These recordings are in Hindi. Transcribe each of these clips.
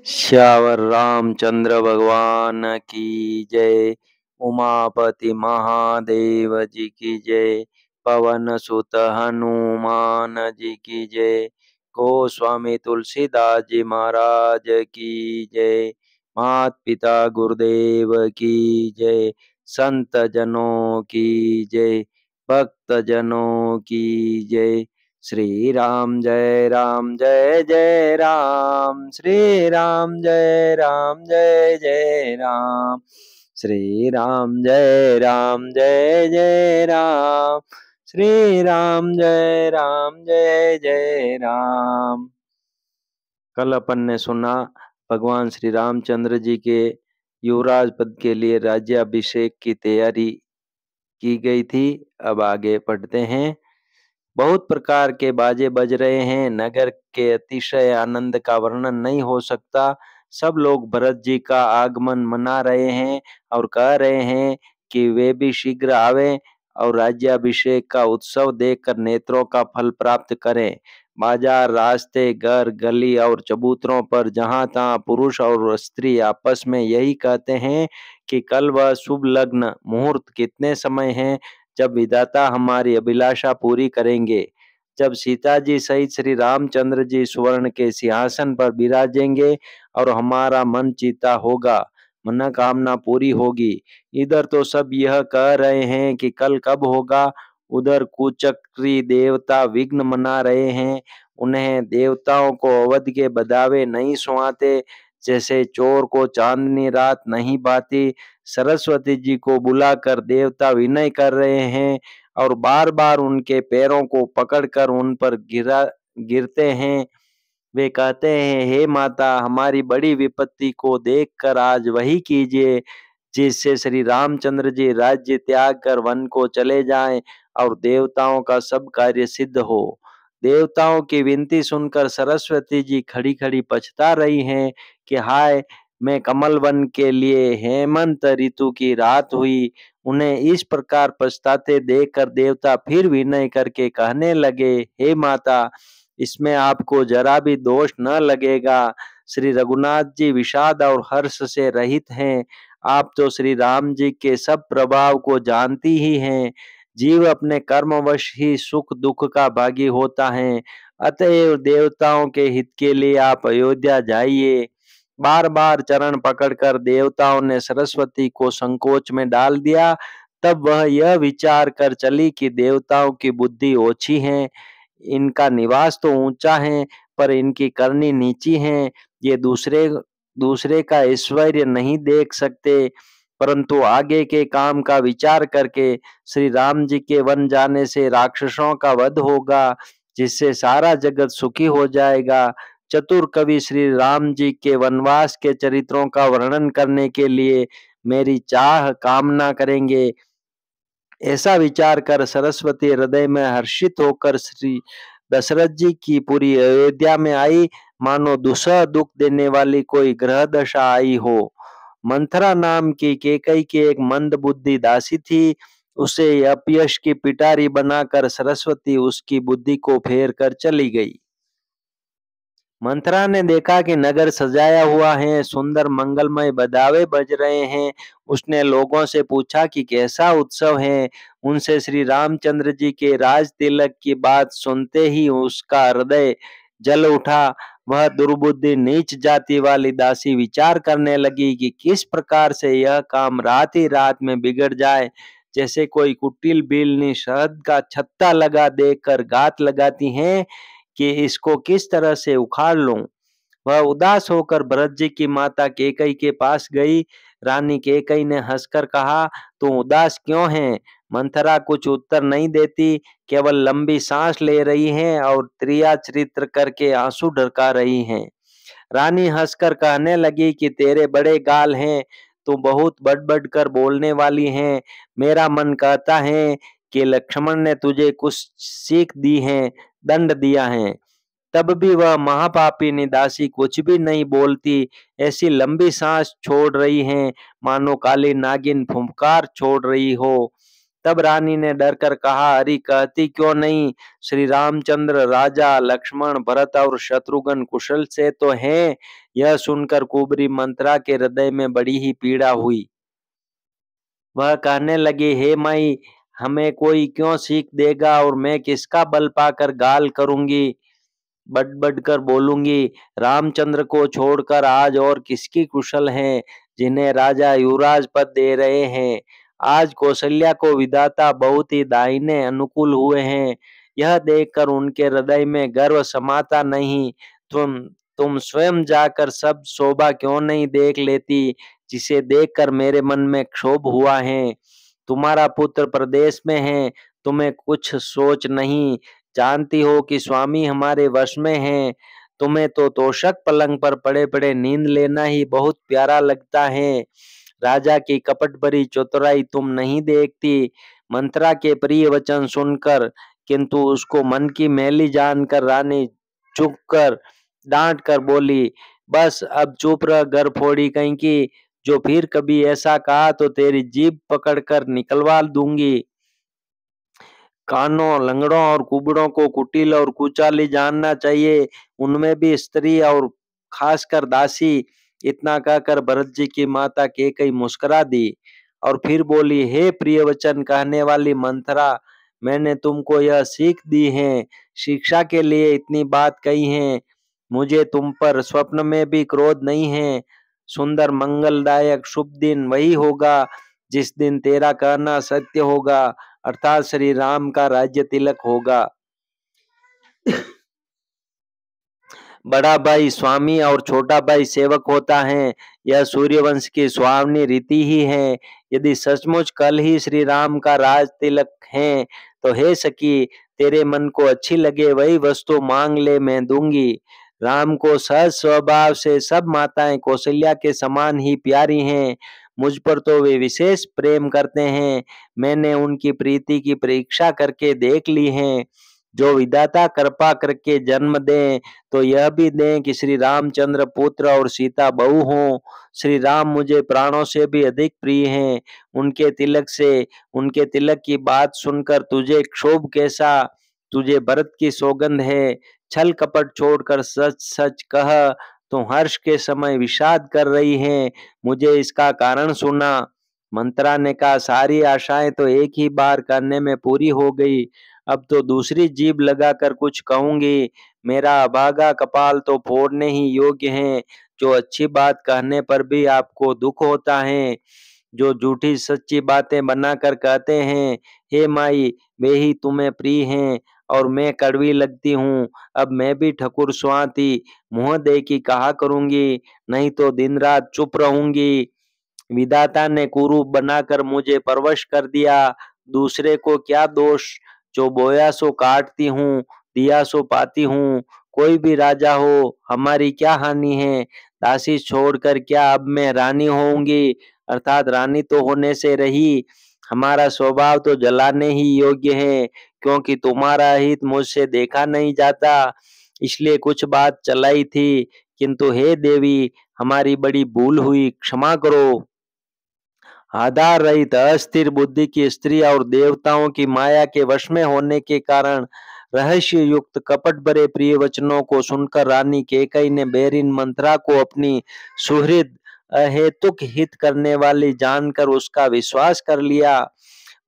श्यावर रामचंद्र भगवान की जय। उमापति महादेव जी की जय। पवन सुत हनुमान जी की जय। गोस्वामी तुलसीदास जी महाराज की जय। मात पिता गुरुदेव की जय। संत जनों की जय। भक्त जनों की जय। श्री राम जय राम जय जय राम। श्री राम जय राम जय जय राम। श्री राम जय राम जय जय राम। श्री राम जय राम जय जय राम। कल अपन ने सुना भगवान श्री रामचंद्र जी के युवराज पद के लिए राज्याभिषेक की तैयारी की गई थी। अब आगे पढ़ते हैं। बहुत प्रकार के बाजे बज रहे हैं। नगर के अतिशय आनंद का वर्णन नहीं हो सकता। सब लोग भरत जी का आगमन मना रहे हैं और कह रहे हैं कि वे भी शीघ्र आवें और राज्याभिषेक का उत्सव देखकर नेत्रों का फल प्राप्त करें। बाजार, रास्ते, घर, गली और चबूतरों पर जहां तहां पुरुष और स्त्री आपस में यही कहते हैं कि कल वह शुभ लग्न मुहूर्त कितने समय है जब विधाता हमारी अभिलाषा पूरी करेंगे। जब सीता जी सहित श्री रामचंद्र जी सुवर्ण के सिंहासन पर विराजेंगे और हमारा मन जीता होगा, मनोकामना पूरी होगी। इधर तो सब यह कह रहे हैं कि कल कब होगा। उधर कुचक्री देवता विघ्न मना रहे हैं। उन्हें देवताओं को अवध के बधावे नहीं सुहाते, जैसे चोर को चांदनी रात नहीं भाती। सरस्वती जी को बुलाकर देवता विनय कर रहे हैं और बार बार उनके पैरों को पकड़कर उन पर गिरते हैं। वे कहते हैं, हे माता, हमारी बड़ी विपत्ति को देखकर आज वही कीजिए जिससे श्री रामचंद्र जी राज्य त्याग कर वन को चले जाएं और देवताओं का सब कार्य सिद्ध हो। देवताओं की विनती सुनकर सरस्वती जी खड़ी खड़ी पछता रही हैं कि हाय, मैं कमल वन के लिए हेमंत ऋतु की रात हुई। उन्हें इस प्रकार पछताते देखकर देवता फिर विनय करके कहने लगे, हे माता, इसमें आपको जरा भी दोष न लगेगा। श्री रघुनाथ जी विषाद और हर्ष से रहित हैं। आप तो श्री राम जी के सब प्रभाव को जानती ही हैं। जीव अपने कर्मवश ही सुख दुख का भागी होता है। अतएव देवताओं के हित के लिए आप अयोध्या जाइए। बार बार चरण पकड़कर देवताओं ने सरस्वती को संकोच में डाल दिया। तब वह यह विचार कर चली कि देवताओं की बुद्धि ओछी है। इनका निवास तो ऊंचा है पर इनकी करनी नीची है। ये दूसरे दूसरे का ऐश्वर्य नहीं देख सकते, परंतु आगे के काम का विचार करके श्री राम जी के वन जाने से राक्षसों का वध होगा, जिससे सारा जगत सुखी हो जाएगा। चतुर कवि श्री राम जी के वनवास के चरित्रों का वर्णन करने के लिए मेरी चाह कामना करेंगे। ऐसा विचार कर सरस्वती हृदय में हर्षित होकर श्री दशरथ जी की पूरी अयोध्या में आई, मानो दुसह दुख देने वाली कोई ग्रह दशा आई हो। मंथरा नाम की केकई की एक मंद बुद्धि दासी थी। उसे अपयश की पिटारी बनाकर सरस्वती उसकी बुद्धि को फेर कर चली गई। मंथरा ने देखा कि नगर सजाया हुआ है, सुंदर मंगलमय बधावे बज रहे हैं। उसने लोगों से पूछा कि कैसा उत्सव है। उनसे श्री रामचंद्र जी के राज तिलक की बात सुनते ही उसका हृदय जल उठा। वह दुर्बुद्धि नीच जाति वाली दासी विचार करने लगी कि किस प्रकार से यह काम रात ही रात में बिगड़ जाए। जैसे कोई कुटिल बिल्ली शहद का छत्ता लगा देखकर घात लगाती हैं कि इसको किस तरह से उखाड़ लूं। वह उदास होकर भरत जी की माता कैकई के पास गई। रानी कैकई ने हंसकर कहा, तुम उदास क्यों है? मंथरा कुछ उत्तर नहीं देती, केवल लंबी सांस ले रही है और त्रिया चरित्र करके आंसू ढरका रही है। रानी हंसकर कहने लगी कि तेरे बड़े गाल हैं, तू बहुत बढ़-बढ़ कर बोलने वाली है। मेरा मन कहता है कि लक्ष्मण ने तुझे कुछ सीख दी है, दंड दिया है। तब भी वह महापापिनी दासी कुछ भी नहीं बोलती, ऐसी लंबी सांस छोड़ रही है मानो काली नागिन फुंकार छोड़ रही हो। तब रानी ने डर कर कहा, अरे कहती क्यों नहीं? श्री रामचंद्र, राजा लक्ष्मण, भरत और शत्रुघ्न कुशल से तो हैं। यह सुनकर कुबरी मंत्रा के हृदय में बड़ी ही पीड़ा हुई। वह कहने लगी, हे माई, हमें कोई क्यों सीख देगा और मैं किसका बल पाकर गाल करूंगी, बड़ कर बोलूंगी। रामचंद्र को छोड़कर आज और किसकी कुशल हैं जिन्हें राजा युवराज पद दे रहे हैं। आज कौशल्या को विधाता बहुत ही दाहिने अनुकूल हुए हैं। यह देखकर उनके हृदय में गर्व समाता नहीं। तुम तुम स्वयं जाकर सब शोभा क्यों नहीं देख लेती, जिसे देखकर मेरे मन में क्षोभ हुआ है। तुम्हारा पुत्र प्रदेश में है, तुम्हें कुछ सोच नहीं। जानती हो कि स्वामी हमारे वश में हैं। तुम्हें तो तोशक पलंग पर पड़े पड़े नींद लेना ही बहुत प्यारा लगता है। राजा की कपट भरी चतुराई तुम नहीं देखती। मंत्रा के प्रिय वचन सुनकर किंतु उसको मन की मैली जानकर रानी चुप कर डांट कर बोली, बस अब चुप रह गरफोड़ी कहीं की। जो फिर कभी ऐसा कहा तो तेरी जीभ पकड़कर निकलवा दूंगी। कानों, लंगड़ों और कुबड़ों को कुटिल और कुचाली जानना चाहिए, उनमें भी स्त्री और खासकर दासी। इतना कहकर भरत जी की माता कैकेयी मुस्कुरा दी और फिर बोली, हे प्रिय वचन कहने वाली मंथरा, मैंने तुमको यह सीख दी है, शिक्षा के लिए इतनी बात कही है। मुझे तुम पर स्वप्न में भी क्रोध नहीं है। सुंदर मंगलदायक शुभ दिन वही होगा जिस दिन तेरा कहना सत्य होगा, अर्थात श्री राम का राज्य तिलक होगा। बड़ा भाई स्वामी और छोटा भाई सेवक होता है, यह सूर्यवंश की सुहावनी रीति ही है। यदि सचमुच कल ही श्री राम का राज तिलक है तो हे सखी, तेरे मन को अच्छी लगे वही वस्तु मांग ले, मैं दूंगी। राम को सहज स्वभाव से सब माताएं कौशल्या के समान ही प्यारी हैं। मुझ पर तो वे विशेष प्रेम करते हैं। मैंने उनकी प्रीति की परीक्षा करके देख ली है। जो विधाता कृपा करके जन्म दें तो यह भी दें कि श्री रामचंद्र पुत्र और सीता बहू हों। श्री राम मुझे प्राणों से भी अधिक प्रिय हैं। उनके तिलक की बात सुनकर तुझे क्षोभ कैसा? तुझे भरत की सौगंध है, छल कपट छोड़कर सच सच कह, तुम हर्ष के समय विषाद कर रही हैं, मुझे इसका कारण सुना। मंत्रा ने कहा, सारी आशाएं तो एक ही बार करने में पूरी हो गई, अब तो दूसरी जीभ लगाकर कुछ कहूंगी। मेरा अभागा कपाल तो फोड़ने ही योग्य है। जो अच्छी बात कहने पर भी आपको दुख होता है, जो झूठी सच्ची बातें बनाकर कहते हैं, हे माई, वे ही तुम्हें प्रिय हैं और मैं कड़वी लगती हूँ। अब मैं भी ठकुर सुहाती मुंह देखी कहा करूंगी, नहीं तो दिन रात चुप रहूंगी। विधाता ने कुरूप बनाकर मुझे परवश कर दिया, दूसरे को क्या दोष? जो बोया सो काटती हूँ, दिया सो पाती हूँ। कोई भी राजा हो, हमारी क्या हानि है? दासी छोड़कर क्या अब मैं रानी होऊंगी? अर्थात रानी तो होने से रही। हमारा स्वभाव तो जलाने ही योग्य है, क्योंकि तुम्हारा हित मुझसे देखा नहीं जाता, इसलिए कुछ बात चलाई थी। किंतु हे देवी, हमारी बड़ी भूल हुई, क्षमा करो। आधार रहित अस्थिर बुद्धि की स्त्री और देवताओं की माया के वश में होने के कारण रहस्य युक्त कपट भरे प्रिय वचनों को सुनकर रानी कैकेयी ने बैरिन मंत्रा को अपनी सुहृद अहेतुक हित करने वाली जानकर उसका विश्वास कर लिया।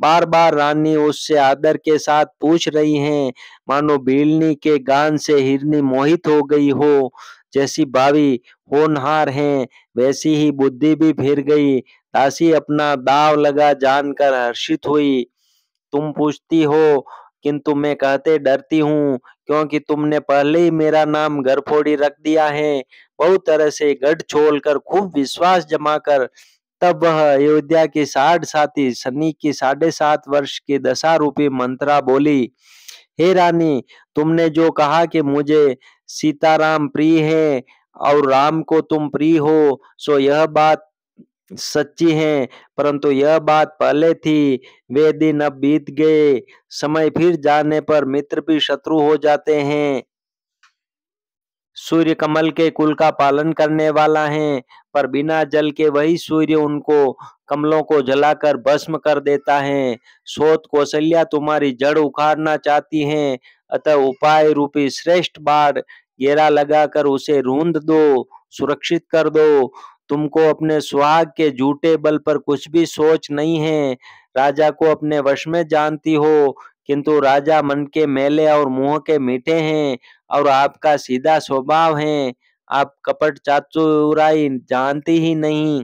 बार बार रानी उससे आदर के साथ पूछ रही हैं, मानो बीलनी के गान से हिरनी मोहित हो गई हो। जैसी भावी होनहार हैं, वैसी ही बुद्धि भी फिर गई। दासी अपना दाव लगा जानकर हर्षित हुई। तुम पूछती हो, किंतु मैं कहते डरती हूँ, क्योंकि तुमने पहले ही मेरा नाम गरफोड़ी रख दिया है। बहुत तरह से गढ़ छोड़कर खूब विश्वास जमाकर तब वह अयोध्या की 60 साथी सनी की 7.5 वर्ष की दशा रूपी मंत्रा बोली, हे रानी, तुमने जो कहा कि मुझे सीताराम प्रिय है और राम को तुम प्रिय हो, सो यह बात सच्ची है, परंतु यह बात पहले थी। वे दिन अब बीत गए। समय फिर जाने पर मित्र भी शत्रु हो जाते हैं। सूर्य कमल के कुल का पालन करने वाला है, पर बिना जल के वही सूर्य उनको कमलों को जलाकर भस्म कर देता है। सोत कौशल्या तुम्हारी जड़ उखाड़ना चाहती हैं, अतः उपाय रूपी श्रेष्ठ बाढ़ घेरा लगाकर उसे रूंध दो, सुरक्षित कर दो। तुमको अपने सुहाग के झूठे बल पर कुछ भी सोच नहीं है। राजा को अपने वश में जानती हो, किंतु राजा मन के मेले और मुंह के मीठे हैं, और आपका सीधा स्वभाव है। आप कपट चातुराई जानती ही नहीं।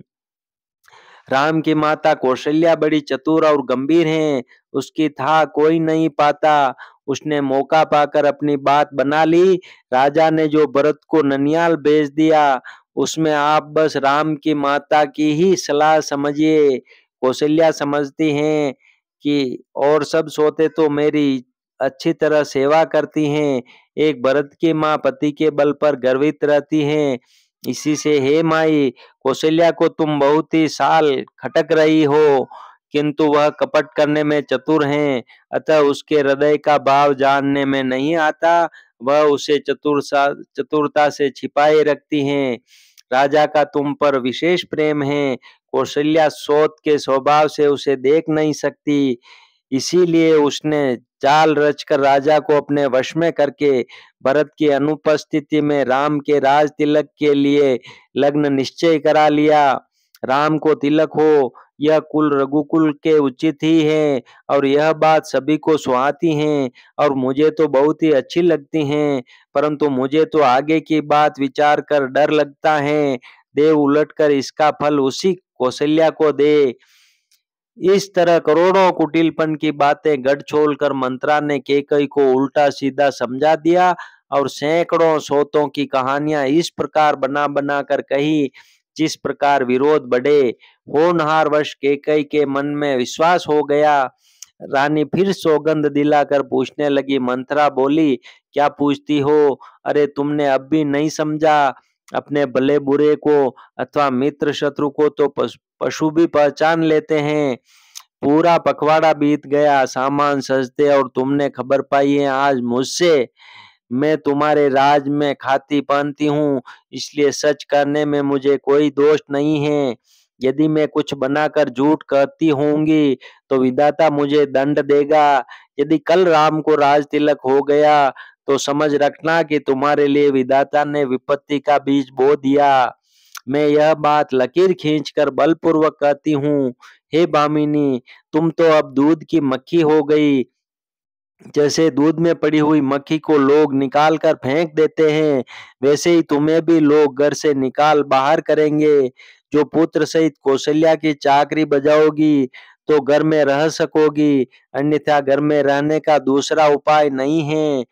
राम की माता कौशल्या बड़ी चतुर और गंभीर हैं, उसकी था कोई नहीं पाता। उसने मौका पाकर अपनी बात बना ली। राजा ने जो भरत को ननियाल भेज दिया, उसमें आप बस राम की माता की ही सलाह समझिए। कौशल्या समझती हैं कि और सब सोते तो मेरी अच्छी तरह सेवा करती हैं। एक भरत की माँ पति के बल पर गर्वित रहती हैं। इसी से हे माई, कौशल्या को तुम बहुत ही साल खटक रही हो, किंतु वह कपट करने में चतुर हैं, अतः उसके हृदय का भाव जानने में नहीं आता। वह उसे चतुरता से छिपाए रखती हैं। राजा का तुम पर विशेष प्रेम है। कौशल्या सोत के स्वभाव से उसे देख नहीं सकती, इसीलिए उसने चाल रचकर राजा को अपने वश में करके भरत की अनुपस्थिति में राम के राज तिलक के लिए लग्न निश्चय करा लिया। राम को तिलक हो, यह कुल रघुकुल के उचित ही है, और यह बात सभी को सुहाती है, और मुझे तो बहुत ही अच्छी लगती है। परंतु मुझे तो आगे की बात विचार कर डर लगता है। देव उलटकर इसका फल उसी कौशल्या को दे। इस तरह करोड़ों कुटिलपन की बातें गढ़ छोलकर मंत्रा ने केकई को उल्टा सीधा समझा दिया, और सैकड़ों सोतों की कहानियां इस प्रकार बना बना कर कही, जिस प्रकार विरोध बढ़े। होनहार वश केकई के मन में विश्वास हो गया। रानी फिर सौगंध दिलाकर पूछने लगी। मंत्रा बोली, क्या पूछती हो? अरे तुमने अब भी नहीं समझा? अपने भले बुरे को अथवा मित्र शत्रु को तो पशु भी पहचान लेते हैं। पूरा पखवाड़ा बीत गया, सामान सजते, और तुमने खबर पाई है आज मुझसे। मैं तुम्हारे राज में खाती पहनती हूँ, इसलिए सच करने में मुझे कोई दोष नहीं है। यदि मैं कुछ बनाकर झूठ कहती होंगी तो विधाता मुझे दंड देगा। यदि कल राम को राज तिलक हो गया तो समझ रखना कि तुम्हारे लिए विधाता ने विपत्ति का बीज बो दिया। मैं यह बात लकीर खींचकर बलपूर्वक कहती हूँ। हे भामिनी, तुम तो अब दूध की मक्खी हो गई। जैसे दूध में पड़ी हुई मक्खी को लोग निकाल कर फेंक देते हैं, वैसे ही तुम्हें भी लोग घर से निकाल बाहर करेंगे। जो पुत्र सहित कौशल्या की चाकरी बजाओगी तो घर में रह सकोगी, अन्यथा घर में रहने का दूसरा उपाय नहीं है।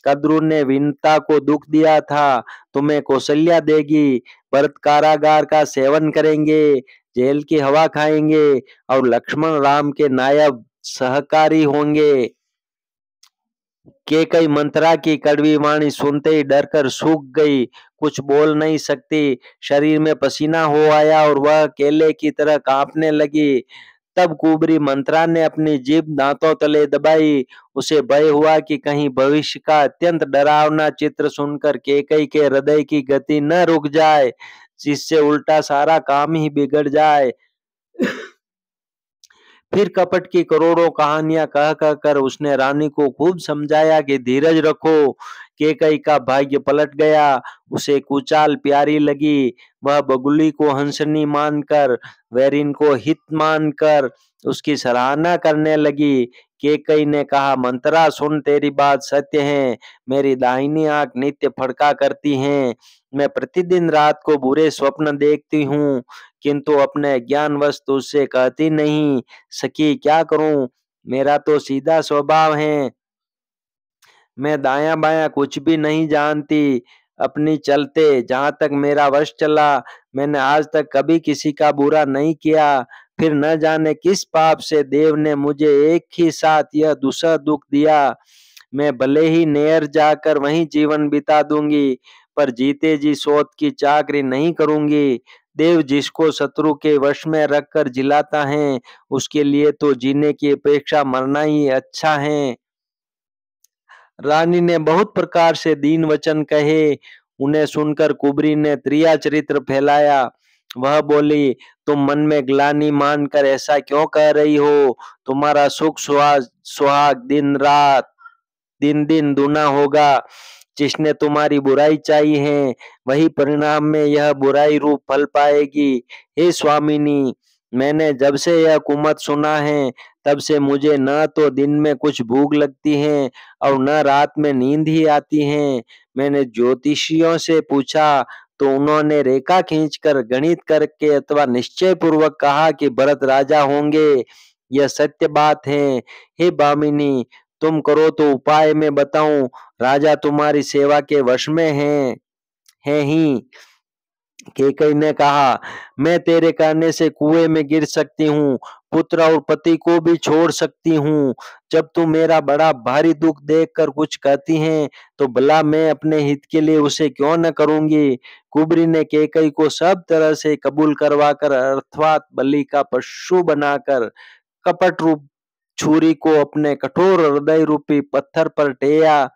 कद्रू ने विनता को दुख दिया था, तुम्हें कौशल्या देगी। भरत कारागार का सेवन करेंगे, जेल की हवा खाएंगे, और लक्ष्मण राम के नायब सहकारी होंगे। केकई मंत्रा की कड़वी वाणी सुनते ही डरकर सूख गई, कुछ बोल नहीं सकती। शरीर में पसीना हो आया और वह केले की तरह कांपने लगी। तब कुबरी मंत्रा ने अपनी जीभ दांतों तले दबाई। उसे भय हुआ कि कहीं भविष्य का अत्यंत डरावना चित्र सुनकर केकई के हृदय की गति न रुक जाए, जिससे उल्टा सारा काम ही बिगड़ जाए। फिर कपट की करोड़ों कहानियां कह कह कर उसने रानी को खूब समझाया कि धीरज रखो। केकई का भाग्य पलट गया, उसे कुचाल प्यारी लगी। वह बगुली को हंसनी मानकर, वैरिन को हित मानकर उसकी सराहना करने लगी। केकई ने कहा, मंत्रा सुन, तेरी बात सत्य है। मेरी दाहिनी आंख नित्य फड़का करती है। मैं प्रतिदिन रात को बुरे स्वप्न देखती हूँ, किंतु अपने ज्ञानवश तुझसे कहती नहीं। सखी, क्या करूं? मेरा तो सीधा स्वभाव है, मैं दायां बायां कुछ भी नहीं जानती। अपनी चलते जहां तक मेरा वश चला, मैंने आज तक कभी किसी का बुरा नहीं किया। फिर न जाने किस पाप से देव ने मुझे एक ही साथ यह दुसह दुख दिया। मैं भले ही नैयर जाकर वहीं जीवन बिता दूंगी, पर जीते जी सोत की चाकरी नहीं करूंगी। देव जिसको शत्रु के वश में रखकर जिलाता है, उसके लिए तो जीने की अपेक्षा मरना ही अच्छा है। रानी ने बहुत प्रकार से दीन वचन कहे। उन्हें सुनकर कुबरी ने त्रिया चरित्र फैलाया वह बोली, तुम मन में ग्लानि मानकर ऐसा क्यों कह रही हो? तुम्हारा सुख सुहाग दिन दिन दूना होगा। जिसने तुम्हारी बुराई चाही है, वही परिणाम में यह बुराई रूप फल पाएगी। हे स्वामिनी, मैंने जब से यह कुमत सुना है, तब से मुझे न तो दिन में कुछ भूख लगती है और न रात में नींद ही आती है। मैंने ज्योतिषियों से पूछा तो उन्होंने रेखा खींचकर गणित करके अथवा निश्चय पूर्वक कहा कि भरत राजा होंगे। यह सत्य बात है। हे भामिनी, तुम करो तो उपाय मैं बताऊं। राजा तुम्हारी सेवा के वश में है ही। कैकई ने कहा, मैं तेरे कहने से कुएं में गिर सकती हूँ, पुत्र और पति को भी छोड़ सकती हूँ। जब तू मेरा बड़ा भारी दुख देखकर कुछ कहती हैं, तो भला मैं अपने हित के लिए उसे क्यों न करूंगी। कुबरी ने कैकई को सब तरह से कबूल करवाकर अर्थात बलि का पशु बनाकर कपट रूप छुरी को अपने कठोर हृदय रूपी पत्थर पर टेया,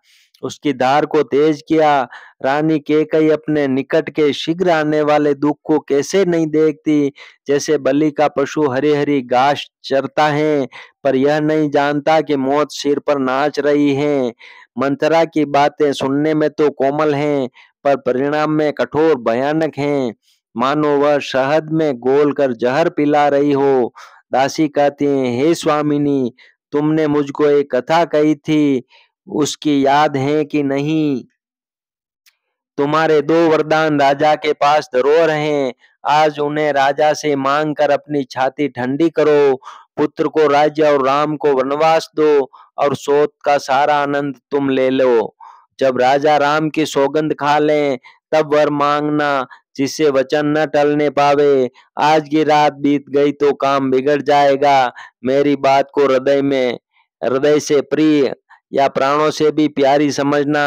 उसकी धार को तेज किया। रानी कैकई अपने निकट के शीघ्र आने वाले दुख को कैसे नहीं देखती। जैसे बलि का पशु हरी हरी घास चरता है, पर यह नहीं जानता कि मौत सिर पर नाच रही है। मंथरा की बातें सुनने में तो कोमल हैं, पर परिणाम में कठोर भयानक हैं। मानो वह शहद में घोल कर जहर पिला रही हो। दासी कहती है, हे स्वामिनी, तुमने मुझको एक कथा कही थी, उसकी याद है कि नहीं? तुम्हारे दो वरदान राजा के पास धरोहर हैं, आज उन्हें राजा से मांग कर अपनी छाती ठंडी करो। पुत्र को राज्य और राम को वनवास दो, और सोत का सारा आनंद तुम ले लो। जब राजा राम की सौगंध खा लें, तब वर मांगना, जिससे वचन न टलने पावे। आज की रात बीत गई तो काम बिगड़ जाएगा। मेरी बात को हृदय से प्रिय या प्राणों से भी प्यारी समझना।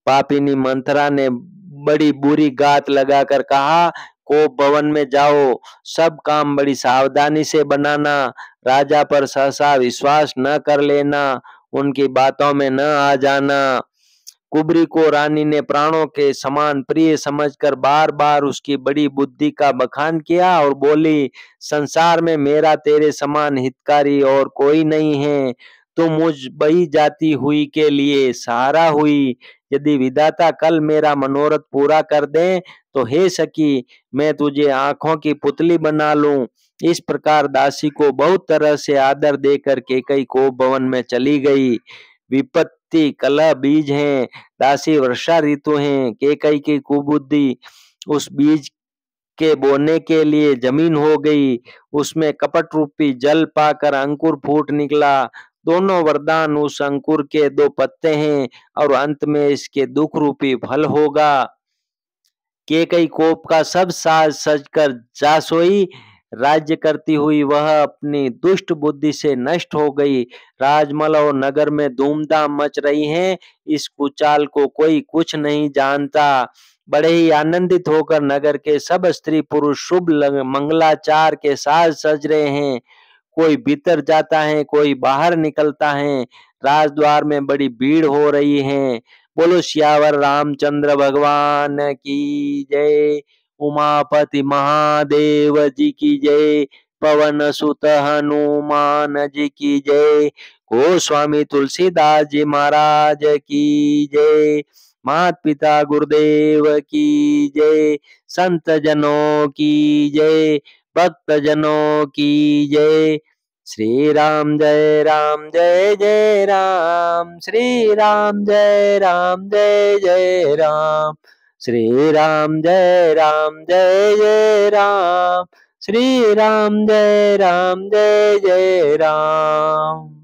पापिनी मंथरा ने बड़ी बुरी गात लगाकर कहा, कोप भवन में जाओ, सब काम बड़ी सावधानी से बनाना। राजा पर सहसा विश्वास न कर लेना, उनकी बातों में न आ जाना। कुबरी को रानी ने प्राणों के समान प्रिय समझकर बार बार उसकी बड़ी बुद्धि का बखान किया और बोली, संसार में मेरा तेरे समान हितकारी और कोई नहीं है। तो मुझ बही जाती हुई के लिए सहारा हुई। यदि विधाता कल मेरा मनोरथ पूरा कर दे, तो हे सखी, मैं तुझे आंखों की पुतली बना लूं। इस प्रकार दासी को बहुत तरह से आदर देकर कैकई को भवन में चली गई। विपत्ति कलह बीज हैं, दासी वर्षा ऋतु हैं। कैकई की कुबुद्धि उस बीज के बोने के लिए जमीन हो गई, उसमें कपट रूपी जल पाकर अंकुर फूट निकला। दोनों वरदान उस अंकुर के दो पत्ते हैं, और अंत में इसके दुख रूपी फल होगा। कैकई कोप का सब साज सजकर जा सोई। राज्य करती हुई वह अपनी दुष्ट बुद्धि से नष्ट हो गई। राजमहल और नगर में धूमधाम मच रही है, इस कुचाल को कोई कुछ नहीं जानता। बड़े ही आनंदित होकर नगर के सब स्त्री पुरुष शुभ मंगलाचार के साथ सज रहे हैं। कोई भीतर जाता है, कोई बाहर निकलता है। राजद्वार में बड़ी भीड़ हो रही है। बोलो सियावर रामचंद्र भगवान की जय। उमापति महादेव जी की जय। पवन सुत हनुमान जी की जय। गोस्वामी तुलसीदास जी महाराज की जय। मात पिता गुरुदेव की जय। संत जनों की जय। भक्त जनों की जय। श्री राम जय राम जय जय राम। श्री राम जय राम जय जय राम। श्री राम जय राम जय जय राम। श्री राम जय राम जय जय राम।